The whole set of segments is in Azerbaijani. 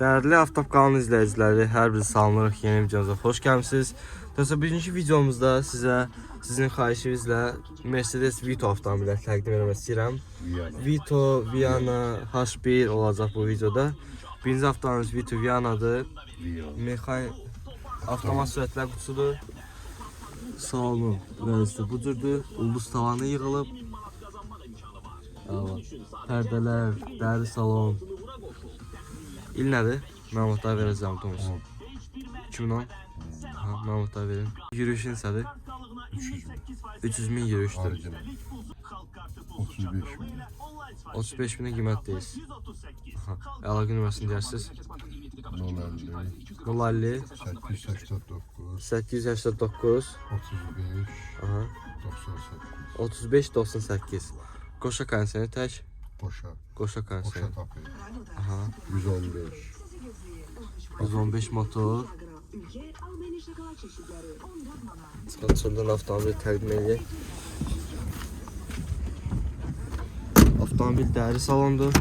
Değerli Aftap kanal izleyicileri, her bir salamlarıq yeni videomuza hoş gəlmisiniz. Dostlar, birinci videomuzda sizin xahişinizlə Mercedes Vito avtomobili təqdim etmək istəyirəm. Vito Viana H1 olacaq bu videoda. Birinci avtomobilimiz Vito Viana'dır. Mexanik avtomat sürətlər qutusudur. Salonu vəziyyəti bucurdur. Ulduz tavanı yığılıb. Pərdələr, dəri salon. İl nədir? Məlumatlar verəcəm Thomas. 2010. Məlumatlar verin. Yürüyüşün sədir? 300 min yürüyüşdür. 35 binə qiymət deyir. Əlaqə nömrəsini deyərsiniz? 050 889 35 98. Qoşa konseri tək? Qoşa konseri. 115 motor. Çıxan avtomobil təqdim edək. Avtomobil dəri salondur.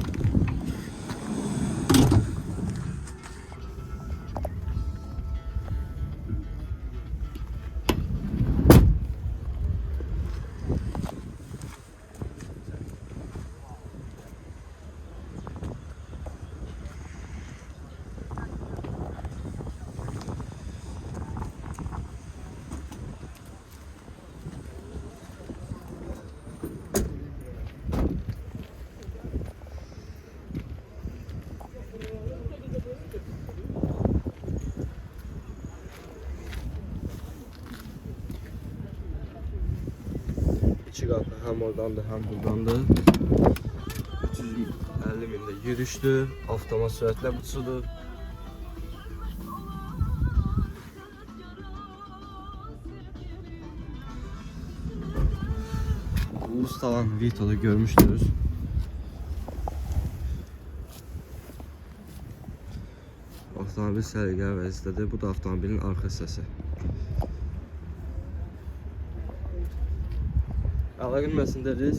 İki qapı həm oradandır, həm buradandır. 350 mində yürüşdür. Avtomat sürətlə qutusudur. Ulus tavan Vito'da görmüşdünüz. Avtomobil səliqəli vəziyyətdədir. Bu da avtomobilin arxa hissəsi. Əlaqə nömrəsindədir.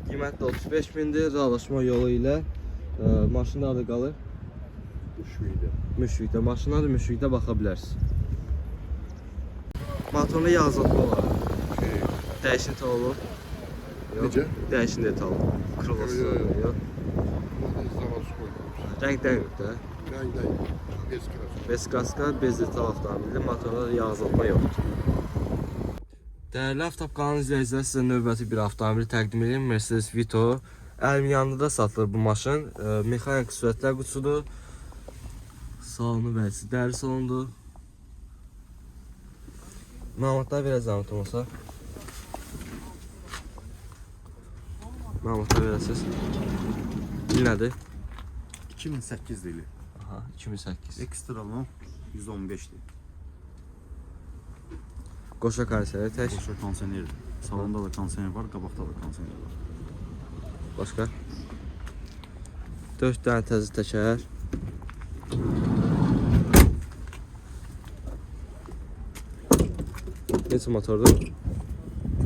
Qiymət də 35 mindir. Razılaşma yolu ilə maşın da qalır. Müşvikdə. Maşına da müşvikdə baxa bilərsiniz. Motorunda yağ azaltma var. Dəyişinti olub. Necə? Dəyişinti olub. Kırılması yox. Rəng dəymir də. Rəng dəymir. Bez kaska, bez detal avtomobildir. Motorunda da yağ azaltma yoxdur. Değerli Aftap kanal izləyicilər, sizə növbəti bir avtomobili təqdim edeyim. Mercedes Vito. Əlimin yanında da satılır bu maşın. Mexanik sürətlər qutusudur. Salonu vəziyyəti dəri salondur. Məlumatlar verəcəm Thomasa. Məlumatlar verəsiniz. İl nədir? 2008 dili. 2008. Ekstralon 115'ti. Qoşa konseri tək. Boşa konsenerdir. Salonda da konsener var, qabaqda da konsener var. Başqa? 4 dənə təzə təkər. Neçə motordur?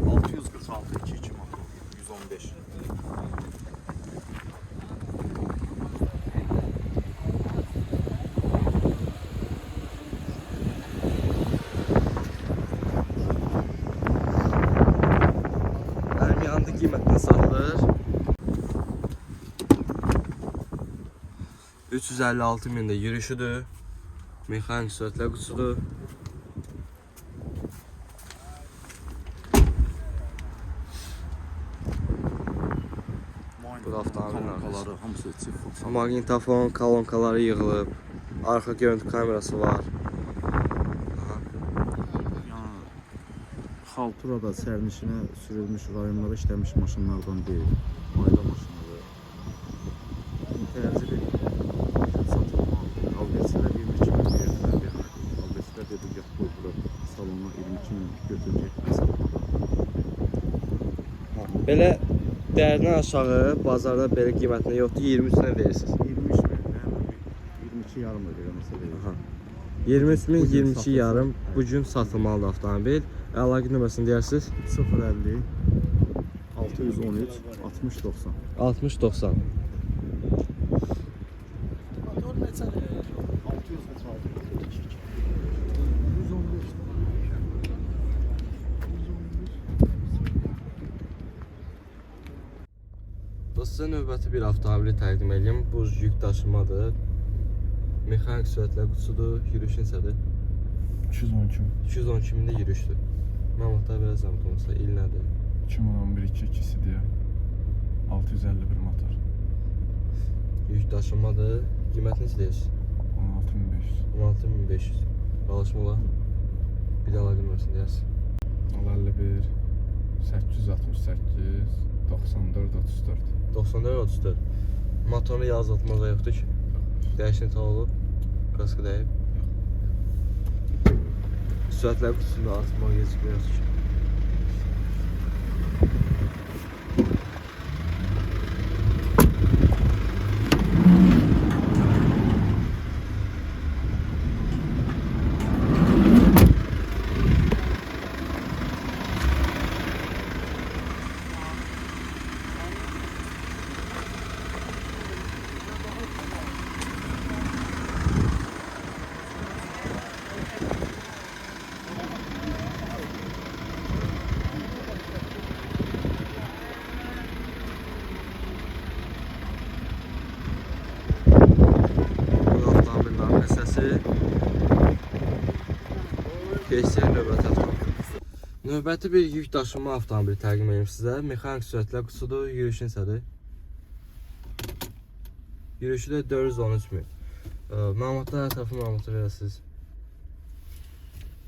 646 2.2 motor, 115. Qiymətini satılır. 356 mində yürüyüşüdür. Mexanik sürətlər qutusudur. Bu da avtomobilin Kolonkaları hamısı çift. Maqnitofon, kolonkaları yığılıb. Arxa görüntü kamerası var. Xalturada sərnişinə sürülmüş, rayonlara işləmiş maşınlardan deyil. Ayla maşınları. Təziri satılmalıdır. Alberçilər 22 min verirlər. Alberçilər dedi, gəl qoydular salona 22 min götürəcək satmadan. Belə dəyərindən aşağı bazarda belə qiymətinə yoxdur, 23 minə verirsiniz. 23 min, 22 yarım ödəyir məsələ. 23 min, 22 yarım bugün satılmalıdır avtomobil. Əlaqə nömrəsini deyirsiniz? 050 613 60 90. 60 90. neçə verir? 600 metre aldı. 115 Sizə növbəti bir avtomobili təqdim edeyim. Bu yük daşımadır. Mexanik sürətlə qutusudur. Yürüyüş neçədir? 212. 212 mində yürüyüşdür. Məlumatlar verəcəm olsa, il nədir? 2011 2-2'si 651 motor. Yük daşımadır. Qiymət neçə deyirsən? 16500. 16500. Çalışma olar. Bir də əlaqə versin deyərsən. 51 868 94 34. 94-34. Motorunu yazıltmaza yoxdur ki. Dəyişən tal olub. Qaskı dəyib. Sürətlər qutusunda atmaq gecikmir yoxdur ki. Keçək növbəti avtomobil. Növbəti bir yük daşıma avtomobili təqdim edeyim sizə. Mexanik sürətlə qutusudur. Yürüyüşü neçədir? Yürüyüşü də 413 min. Məlumatlar, ətrafı məlumatı verəsiniz.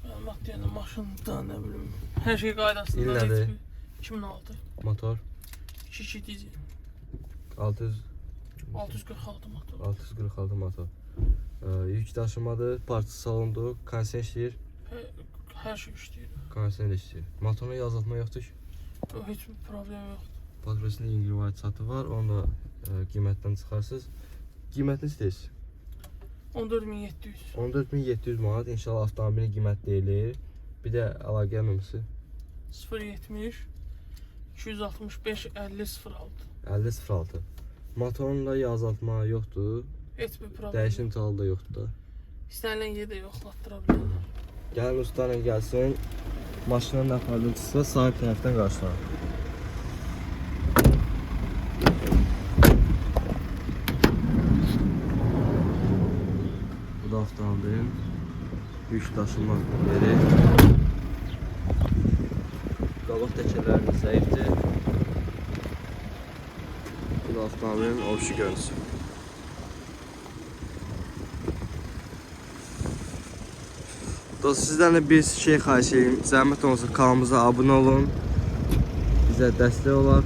Məlumat deyəndə maşında, nə bilim, hər şey qaydasında. İl nədir? 2006. Motor 2 dizel. 600 646 motor. 646 motor. Yük daşımadır. Parçası salondur. Kondisioner işləyir. Hər şey işləyir. Kondisioner işləyir. Motoruna yazıltma yoxdur ki. Heç bir problem yoxdur. Patrosinin İngilizce çatı var. Onu da qiymətdən çıxarsınız. Qiymətini istəyirsiniz? 14700. 14700 manat. İnşallah avtomobilin qiyməti deyilir. Bir də əlaqə nömrəsi 070 265 50 06. 5006. Motorunda yazıltma yoxdur. Heç bir problem. Dəyişim talı da yoxdur da. İstənilən yerdə yoxlatdıra bilərlər. Gəlin ustanın gəlsin. Maşının aparıcısı sahib tərəfdən qarşılanır. Bu da avtomobilin yük daşıma yeri. Qabaq təkərləri zəifdir. Bu da avtomobilin obşu görüntüsü. Dostlar, sizdən də bir şey xahiş edeyim. Zəhmət olmasa kanalımıza abunə olun. Bizə dəstək olar.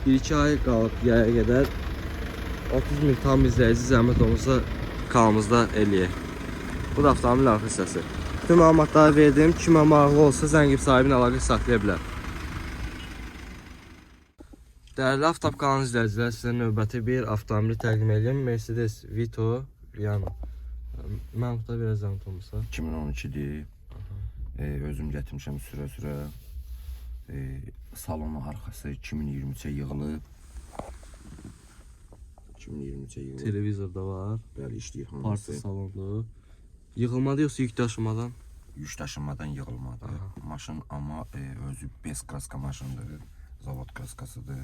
1-2 ay qalıb yaya qədər 30 min tam izləyici zəhmət olmasa kanalımızda eləyək. Bu da avtomobilin arxa hissəsi. Bütün məlumatları verdim. Kimə maraqlı olsa zəng sahibinin əlaqə saxlaya bilər. Dəyərli Avtop kanalı izləyicilər, sizə növbəti bir avtomobili təqdim edeyim. Mercedes Vito Viano. Məlumatlar verəcəm olmasa. 2012'dir. Özüm gətirmişəm sürə-sürə. Salonun arxası 2023'ə yığılıb. 2023'ə yığılıb. Televizor da var. Bəli, işləyir Parça hamısı. salonlu. Yığılmadı yoxsa yük daşımadan? Yük daşınmadan yığılmadı. Maşın amma özü bez kraska maşındır. Zavod kraskasıdır.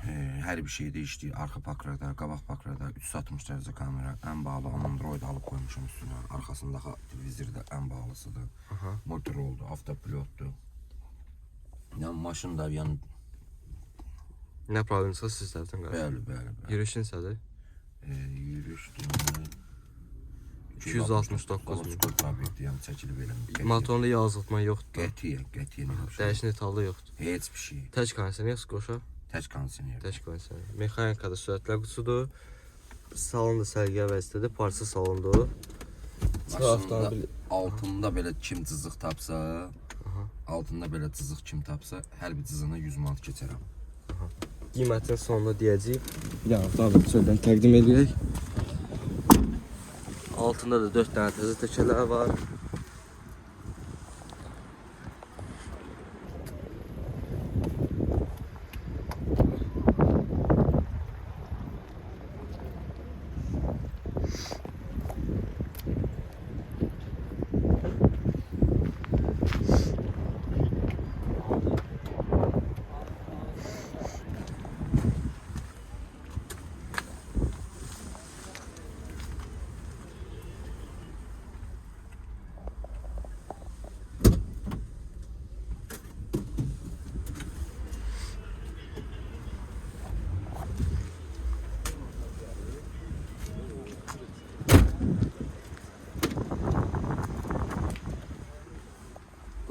Hər bir şeydə işləyir. Arxa pakrada, qabaq pakrada 360 dərəcə kamera, ən bağlı Android alıb qoymuşam üstünə. Arxasındakı televizor da ən bağlısıdır. Motoroldur, avtopilotdur. Yəni maşın da yəni Nə problemsə siz tərəfdən qarşı. bəli. Yürüyüş neçədir? Yürüyüş 269 min. Yəni çəkilib eləmir. Motorunda yazıltma yoxdur. Qətiyyən elə bir şey. Dəyişən halda yoxdur. Heç bir şey. Tək kondisioner yoxsa qoşa? Tək kondisioner. Tək kondisioner. Mexanikada sürətlər qutusudur. Salon da sərgiyə vəzifədir. Parça salondur. Maşında altında belə kim cızıq tapsa, altında belə cızıq kim tapsa, hər bir cızığına 100 manat keçərəm. Qiymətin sonunda deyəcəyik. Bir dənə avtomobil sözdən təqdim edək. Altında da 4 dənə təzə təkərlər var.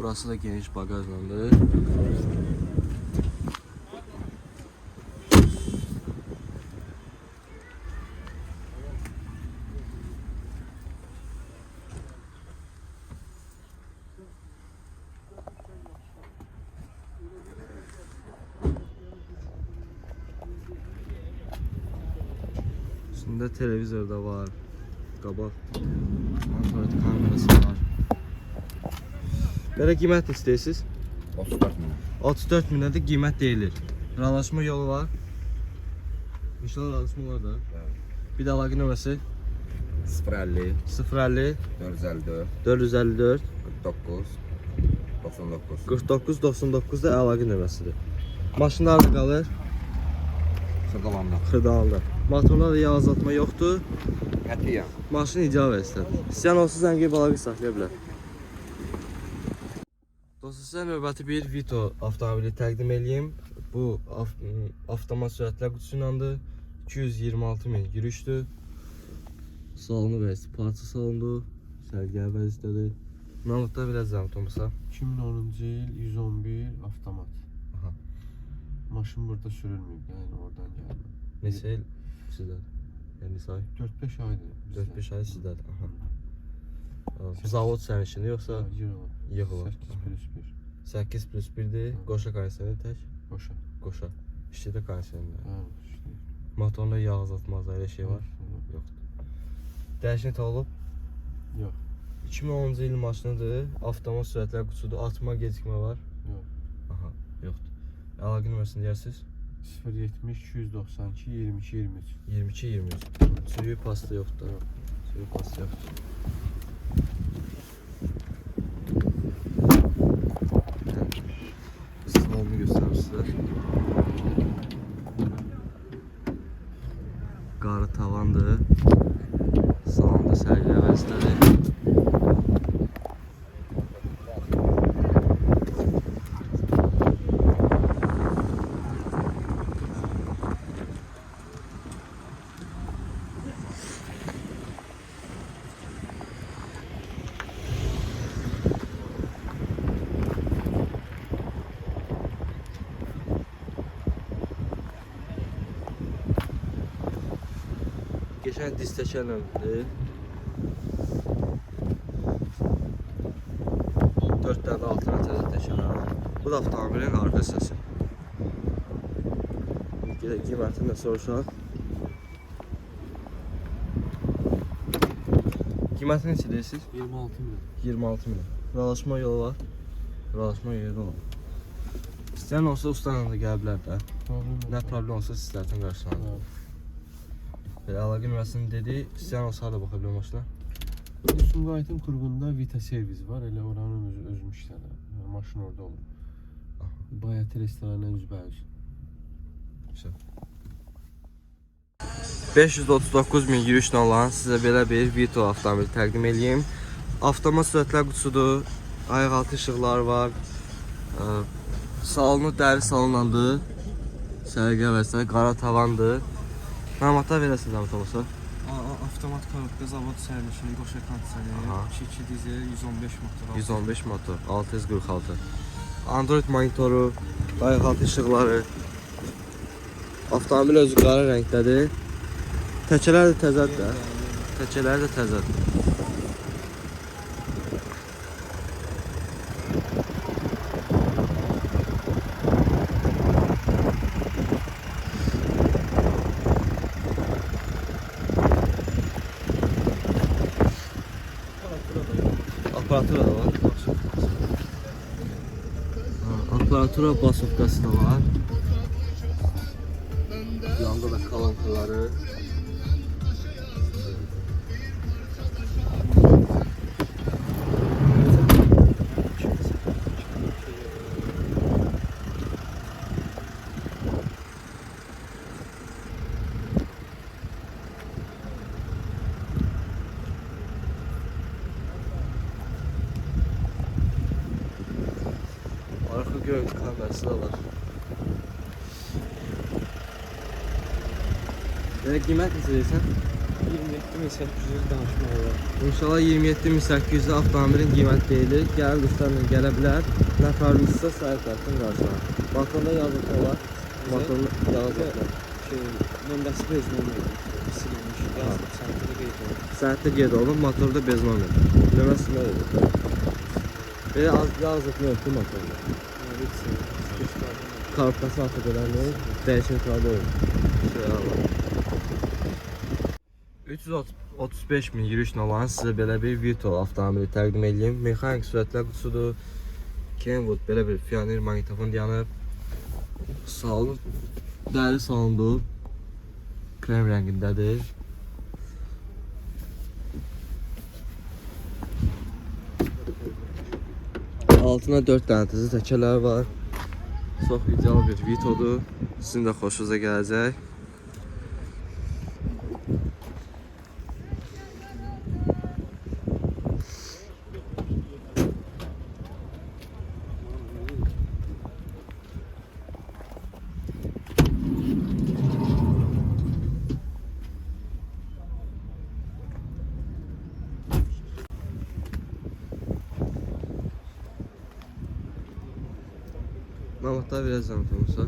Burası da geniş bagajlandır. Üstünde televizor da var. Qabaq Android kamerası var. Belə qiymət istəyirsiniz? 34 min. 34 minə də qiymət deyilir. Razılaşma yolu var. İnşallah razılaşma var da. Bir də əlaqə nömrəsi 050 050 454 454 49 99. 49 99 da əlaqə nömrəsidir. Maşınlar da qalır Xırdalanda. Xırdalanda. Motorda da yağ azaltma yoxdur. Qətiyyən. Maşın icazə istədir. İstəyən olsa zəng edib əlaqə saxlaya bilər. Dostlar, sizə növbəti bir Vito avtomobili təqdim edeyim. Bu avtomat sürətlər qutusu ilədir. 226 min yürüşdür. Salonu vəzisi parça salondur. Sərgəli vəzisdədir. Məlumatlar biraz zəhmət olmasa. 2010-cu il 111 avtomat. Aha. Maşın burada sürülməyib, yəni oradan gəldi. Neçə il sizdədir? Yəni say 4-5 aydır. 4-5 ay sizdədir. Aha. Zavod sənin işindir yoxsa yığılır? 8 plus 1. 8+1-dir. Qoşa kondisiyoneri tək. Boşa. Qoşa. İşçidə kondisiyoneri. Hə, işte. Motorunda yağ azaltmaz, elə şey var. Yoxdur. Dəyişən olub. Yox. 2010-cu il maşınıdır. Avtomat sürətlər qutusudur. Atma, gecikmə var. Yox. Aha, yoxdur. Əlaqə nömrəsini deyirsiniz? 070 292 22 23. 22-23. Sürüyü pasta yoxdur. Sürüyü pasta yoxdur. Salonu göstərir. Qarı tavandır. Salonda sərgilə vəzisləri. Geçen diz tekerlemdir. 4 tane alternatif tekerlem. Bu da avtomobilin arka hissəsi. Qiymətini də soruşaq. Qiymətini neçə deyirsiniz? 26 min. 26 min. Razılaşma yolu var. Razılaşma yeri də var. İstəyən olsa ustanla da gələ bilər də. Nə problem olsa sizlərdən qarşılanır. Belə əlaqə nömrəsini dedi, istəyən olsa da baxa bilər maşına. Sumqayıtın qurğunda Vita servis var, elə oranın özüm işlənir. Yəni, maşın orada olur. Bayat restoranla üzbəüz. 539 min yürüşlə olan sizə belə bir Vito avtomobili təqdim edeyim. Avtomat sürətlər qutusudur, ayaq altı işıqlar var. Salonu dəri salonlandır. Sərgə vəsələ, qara tavandır. Məlumatlar verəsiniz zəhmət olmasa. Avtomat korobka, zavod sərnişini, qoşa kondisiyoneri, Aha. 2 dizel, 115 motor. 115 motor, 646. Android monitoru, ayaq altı işıqları. Avtomobil özü qara rəngdədir. Təkələr də təzədir. Təkələr də təzədir. Aparatura da var. Aparatura basovkası da var. Yanda da kalankaları. Arka görüntü kamerası da var. Qiymət neçə deyirsən? 27800 danışmaq olar. İnşallah 27800 avtomobilin qiyməti deyilir. Gəlin dostlarla gələ bilər. Nə fərqlisi sahib tərəfdən qarşılar. Motorda yazıqlı olar. Motorda yazıqlı. Nömrəsi bezməli silinmiş. Yazıb sənətdə qeyd olunur. Səhətdə qeyd olun, motorda bezməmir. Nömrəsi nə olur? Belə az yazıqlı yoxdur motorda. Kartası artıq eləmir. Dəyişən qaldı olur. Şey Allah. 335 min yürüyüşlə olan sizə belə bir Vito avtomobili təqdim edeyim. Mexanik sürətlər qutusudur. Kenwood belə bir pioner maqnitofon dayanıb. Salon dəri salondur. Krem rəngindədir. Altına 4 dənə təzə təkərlər var. Çox ideal bir Vito'dur. Sizin də xoşunuza gələcək. Məlumatlar verəcəm Tomusa.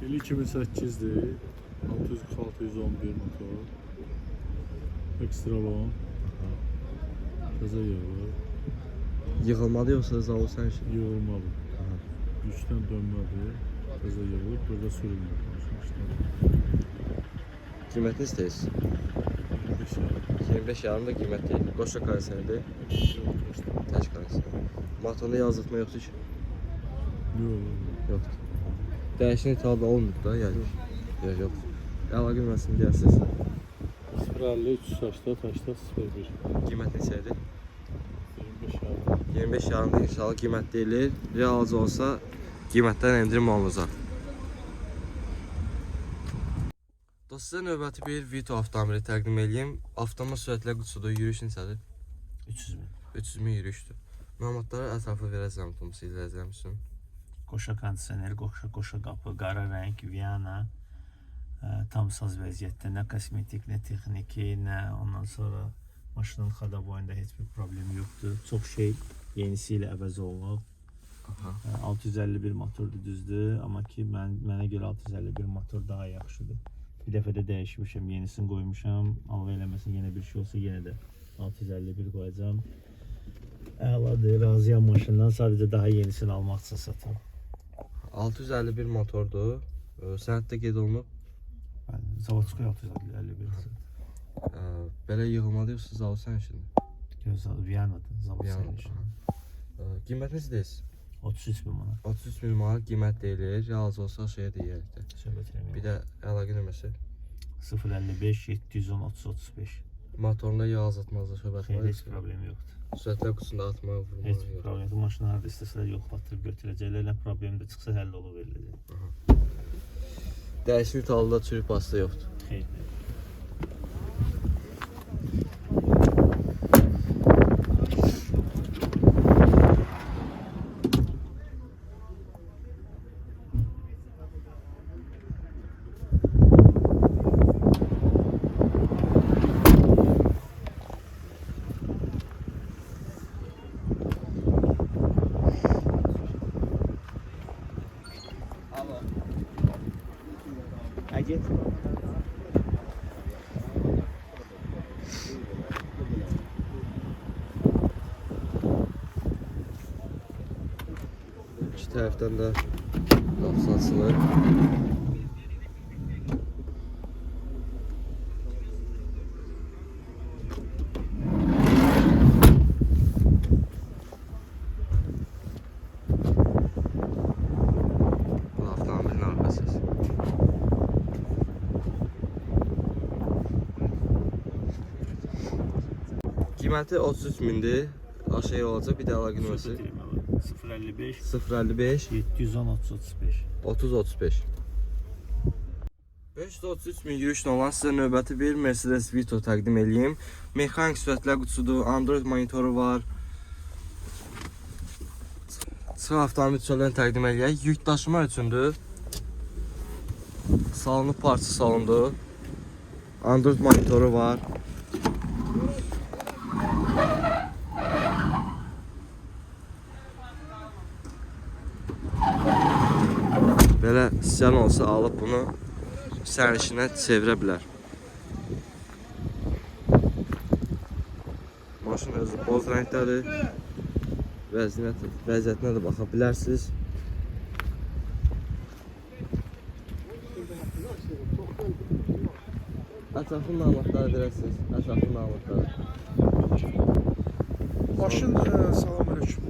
2008'dir. 600-611 motor. Ekstra long. Kaza yağı. Yığılmadı yoxsa zavod sən üçün? Yığılmalı. Güçten dönmeli. Kaza yağı. Burada sürülmüyor. Qiymətini istəyirsiniz? 25 yarım da qiymət deyil. Qoşa kaysənidir. Təc kaysəni. Motorda yazılma yoxdur ki? Yoxdur. Dəyişən italı olmur da yəni. Yoxdur. Əlaqə nömrəsini deyərsiniz. 050 380 80 01. Qiymət neçədir? 25 yarım. 25 yarımda inşallah qiymət deyilir. Realcı olsa qiymətdən endirim olunacaq. Sizə növbəti bir Vito avtomobili təqdim edeyim. Avtomat sürətlər qutusudur. Yürüyüş neçədir? 300 min. 300 min yürüyüşdür. Məlumatları ətraflı verəcəm Tomusa izləyəcəm üçün. Qoşa kondisioner, qoşa qapı, qara rəng, Viyana, tam saz vəziyyətdə, nə kosmetik, nə texniki, nə ondan sonra maşının xada boyunda heç bir problemi yoxdur. Çox şey yenisi ilə əvəz olunub. 651 motordur düzdür, amma ki mənə görə 651 motor daha yaxşıdır. Bir dəfə də dəyişmişəm, yenisini qoymuşam, Allah eləməsin yenə bir şey olsa yenə də 651 qoyacam. Əladır, razıyam maşından, sadəcə daha yenisini almaq üçün satıram. 651 motordur. Sənəddə qeyd olunub. Zavodskoy 651. Belə yığılmadı yoxsa zavod sən üçün? Gözəl, Viyanadır, zavod sənin üçün. Qiymət necə deyirsiz? 33 bin manat. 33 min manat qiymət deyilir. Realcı olsa şeyə deyək də. Söhbət eləməyəm. Bir də əlaqə nömrəsi. 055 710 30 35. Motorunda yağ azaltmazda söhbət Xeyr, var. heç problem yoxdur. Sürətlər qutusunda atma, vurma Heç bir yox. problem yoxdur. Maşını harada istəsələr yox batırıb götürəcəklər. Nə problem də çıxsa həll olub veriləcək. Dəyişmə italıda çürük pasta yoxdur. Xeyr. Get. İki tərəfdən də qapısı açılır. Bu avtomobilin arxası. Qiyməti 33 mindir. Aşağı olacaq, bir də əlaqə nömrəsi 055 055 710 30 35. 30-35. 533 min yürüyüşlə olan sizə növbəti bir Mercedes Vito təqdim edeyim. Mexanik sürətlər qutusudur, Android monitoru var. Sıra avtomobil çöllərini təqdim edəyək. Yük daşıma üçündür. Salonu parça salondur. Android monitoru var. Belə istəyən olsa alıb bunu sərnişinə çevirə bilər. Maşın özü boz rəngdədir. Vəziyyətinə də baxa bilərsiniz. Ətraflı məlumatları verəsiniz. Ətraflı məlumatları. Maşın, salam aleyküm.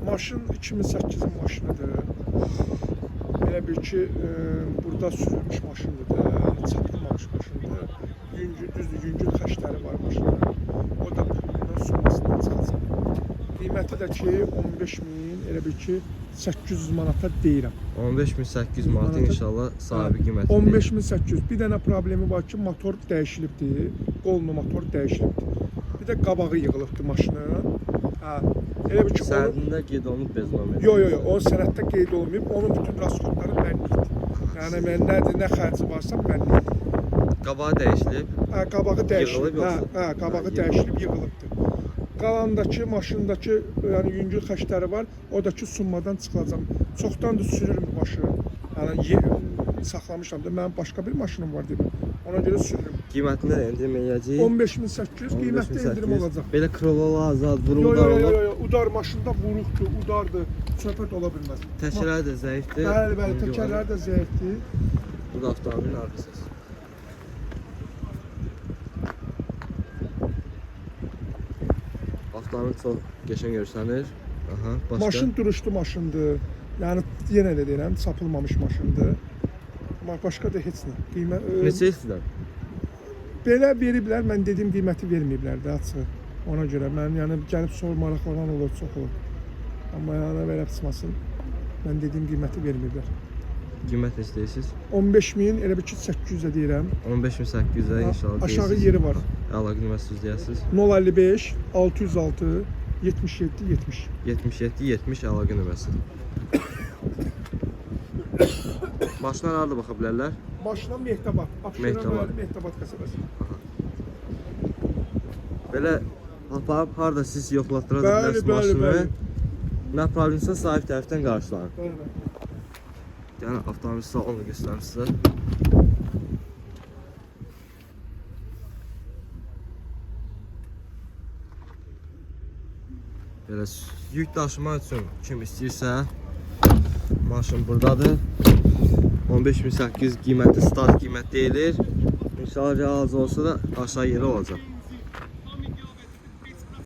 Maşın 2008 maşınıdır. Elə bil ki, burada sürülmüş maşındır da, çatılmamış maşındır. Düzdür, yüngül xəşləri var maşında. O da bundan sonrasından çıxacaq. Qiyməti də ki, 15.000, elə bil ki, 800 manata deyirəm. 15.800 manat inşallah sahibi qiyməti. 15.800. Bir dənə problemi var ki, motor dəyişilibdir. Qolunu motor dəyişilibdir. Bir də qabağı yığılıbdır maşının. Hə, elə bil ki, Sənədində qeyd olunub beznomer. Yox, o sənəddə qeyd olunmayıb. Onun bütün rasxodları mənlidir. Yəni mən nə xərci varsa mənlidir. Qabağı dəyişilib. Hə, qabağı dəyişilib. Yığılıb Hə, yoxsa? qabağı dəyişilib, yığılıbdır. Qalandakı maşındakı yəni yüngül xəşləri var. O da ki summadan çıxılacaq. Çoxdandır sürürüm bu maşını. Yəni saxlamışam da. Mənim başqa bir maşınım var dedim. Ona görə sürürüm. Qiymətində endirim eləyəcəyik. 15.800 qiymətli endirim olacaq. Belə krolalı azad, Yox, vurullar olur. udar maşında vuruqdur, udardır. Söhbət ola bilməz. Təkərləri də zəifdir. Bəli, təkərləri də zəifdir. Bu da avtomobilin arxası. Avtomobil çox qəşəng görsənir. Aha, başqa. Maşın duruşdu maşındır. Yəni yenə də deyirəm, çapılmamış maşındır. Başqa da heç nə. Neçə istəyirlər? Belə veriblər, mən dediyim qiyməti verməyiblər də açıq. Ona görə mən yəni gəlib sor maraqlanan olur, çox olur. Amma yəni belə çıxmasın. Mən dediyim qiyməti verməyiblər. Qiymət neçə deyirsiniz? 15.000, elə bir ki 800-ə deyirəm. 15.800-ə inşallah. Aşağı yeri var. Əlaqə nömrəsi deyəsiniz. 055 606 77 70. 77-70 əlaqə nömrəsi. Maşınlar harada baxa bilərlər? Maşına Mehtabat, Abşeron Mehtabat qəsəbəsi. Belə aparıb harada siz yoxlatdıra da Bəli, bilərsiniz bəli, maşını. bəli. Nə problemsə sahib tərəfdən qarşılanır. Bəli. Yəni avtomobil salonu göstərim sizə. Belə yük daşımaq üçün kim istəyirsə maşın buradadır. 15.800 qiyməti start qiymət deyilir. İnşallah razı olsa da aşağı yeri olacaq.